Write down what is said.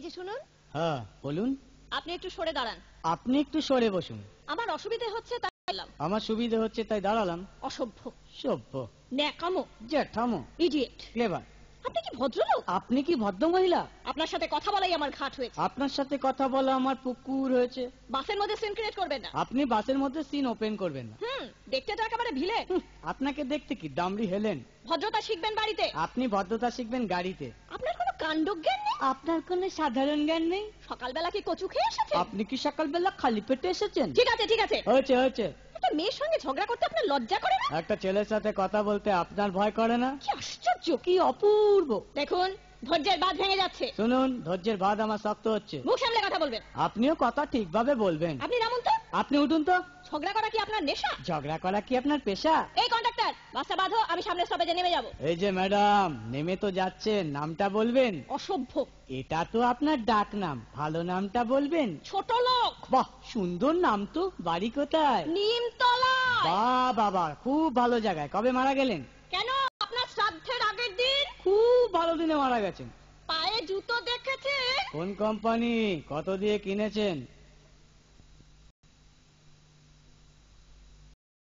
যে শুনুন। হ্যাঁ বলুন। আপনি একটু সরে দাঁড়ান। আপনি একটু সরে বসুন। আমার অসুবিধে হচ্ছে তাই এলাম। আমার সুবিধে হচ্ছে তাই দাঁড়ালাম। অসভ্য, সভ্য, ন্যাকামো, জ্যাঠামো, ইডিয়েট। ক্লেভার। আপনি কি ভদ্রলোক? আপনি কি ভদ্র মহিলা? আপনার সাথে কথা বলাই আমার ঘাট হয়েছে। আপনার সাথে কথা বলা আমার পুকুর হয়েছে। বাসের মধ্যে সিন ক্রিয়েট করবেন না। আপনি বাসের মধ্যে সিন ওপেন করবেন না। দেখতে তো একেবারে ভিলে। আপনাকে দেখতে কি ডামরি হেলেন। ভদ্রতা শিখবেন বাড়িতে। আপনি ভদ্রতা শিখবেন গাড়িতে। আপনার কোনো কাণ্ডজ্ঞান নেই। আপনার কোনো সাধারণ জ্ঞান নেই। সকালবেলা কি কচু খেয়ে এসেছেন? আপনি কি সকালবেলা খালি পেটে এসেছেন? ঠিক আছে ঠিক আছে, হয়েছে হয়েছে। একটা মেয়ের সঙ্গে ঝগড়া করতে আপনার লজ্জা করে না? একটা ছেলের সাথে কথা বলতে আপনার ভয় করে না? কি আশ্চর্য, কি অপূর্ব। দেখুন ধৈর্যের বাঁধ ভেঙে যাচ্ছে। শুনুন, ধৈর্যের বাঁধ আমার শক্ত হচ্ছে। মুখ সামলে কথা বলবেন। আপনিও কথা ঠিকভাবে বলবেন। আপনি নামুন তো। আপনি উঠুন তো। ঝগড়া করা কি আপনার নেশা? ঝগড়া করা কি আপনার পেশা? এই কন্ডাক্টর, বাসটা বাঁধো, আমি সামনের স্টপেজে নেমে যাব। এই যে ম্যাডাম, নেমে তো যাচ্ছেন, নামটা বলবেন। অসভ্য। এটা তো আপনার ডাক নাম, ভালো নামটা বলবেন। ছোট লোক। বাহ, সুন্দর নাম তো। বাড়ি কোথায়? নিমতলা। বাহ বাবা, খুব ভালো জায়গায়। কবে মারা গেলেন? কেন, আপনার শ্রাদ্ধের আগের দিন। খুব ভালো দিনে মারা গেছেন। পায়ে জুতো দেখেছে? কোন কোম্পানি? কত দিয়ে কিনেছেন?